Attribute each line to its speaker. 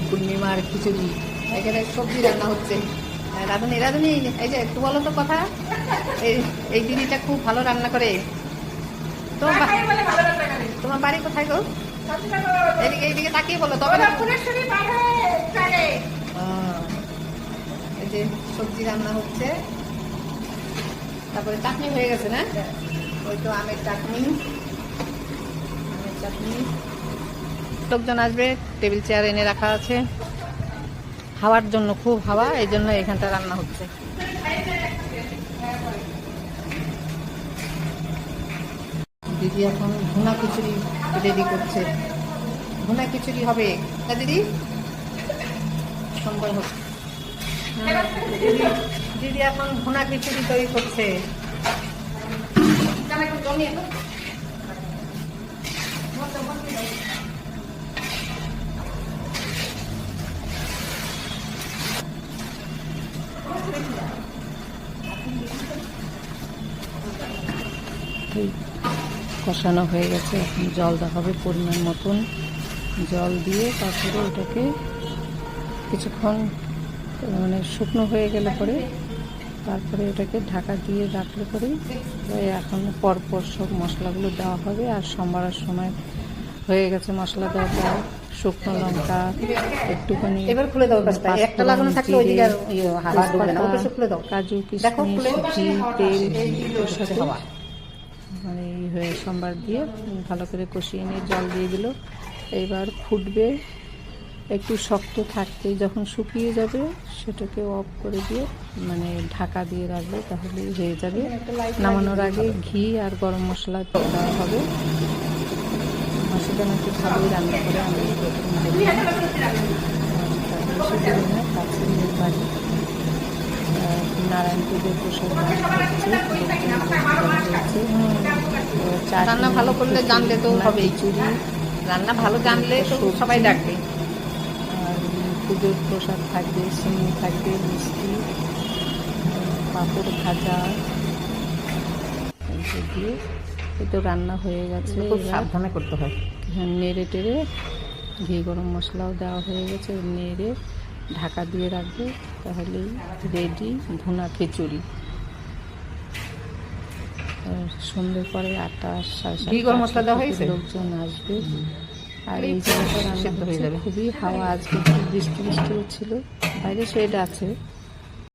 Speaker 1: পূর্ণিমার খিচুড়ি। এখানে সবজি রান্না হচ্ছে। রাঁধুনি রাঁধুনি, এই যে একটু বলো তো কথা। এই দিদিটা খুব ভালো রান্না করে। তোমার বাড়ি কোথায় গো? এদিকে এইদিকে তাকিয়ে বলো তবে। এই যে সবজি রান্না হচ্ছে, তারপরে চাটনি হয়ে গেছে না? ওই তো আমের চাটনি। লোকজন আসবে, টেবিল চেয়ার এনে রাখা আছে খাওয়ার জন্য। খুব হাওয়া, এই জন্য এখানটা রান্না হচ্ছে। দিদি এখন ভুনা খিচুড়ি রেডি করছে। ভুনা খিচুড়ি হবে না দিদি? সুন্দর হচ্ছে। দিদি এখন ভুনা খিচুড়ি তৈরি করছে। কষানো হয়ে গেছে, এখন জল দেওয়া হবে পরিমাণ মতন। জল দিয়ে তারপরে ওটাকে কিছুক্ষণ মানে শুকনো হয়ে গেলে পরে তারপরে এটাকে ঢাকা দিয়ে রাখলে পরে এখন পরপর সব মশলাগুলো দেওয়া হবে। আর সম্বারের সময় হয়ে গেছে মশলা দেওয়া প্রায়। শুকনো লঙ্কা একটুখানি,
Speaker 2: এবার খুলে দাও, একটা লাগানো থাকলে ওইদিকে
Speaker 1: কাজু কিশমিশ ঘি তেল মানে এই হয়ে সম্বার দিয়ে ভালো করে কষিয়ে নিয়ে জল দিয়ে দিল। এবার ফুটবে, একটু শক্ত থাকতে যখন শুকিয়ে যাবে সেটাকে অফ করে দিয়ে মানে ঢাকা দিয়ে রাখবে, তাহলেই হয়ে যাবে। নামানোর আগে ঘি আর গরম মশলা দেওয়া হবে। মাসিদান একটু ভালোই রান্না করে, আমি কাছের বাড়ি নারায়ণপুরের প্রসাদ
Speaker 2: রান্না ভালো করলে জানলে তো হবেই।
Speaker 1: চুরি
Speaker 2: রান্না ভালো জানলে তো সবাই ডাকবে।
Speaker 1: আর পুজোর প্রসাদ থাকবে, সিমনি থাকবে, মিষ্টি, পাঁপড় ভাজা দিয়ে এই তো রান্না হয়ে গেছে।
Speaker 2: খুব সাবধানে করতে হয়।
Speaker 1: হ্যাঁ, নেড়ে টেড়ে ঘি গরম মশলাও দেওয়া হয়ে গেছে, নেড়ে ঢাকা দিয়ে রাখবে, তাহলেই রেডি ভুনা খিচুড়ি। সন্ধ্যের পরে 8টা 7:30
Speaker 2: ঘি গরম মশলা দেওয়া হয়েছে,
Speaker 1: লোকজন আসবে। আর এই জায়গাটা রান্না হয়ে যাবে। খুবই হাওয়া, আজকে বৃষ্টি হচ্ছিল, বাইরে শেড আছে।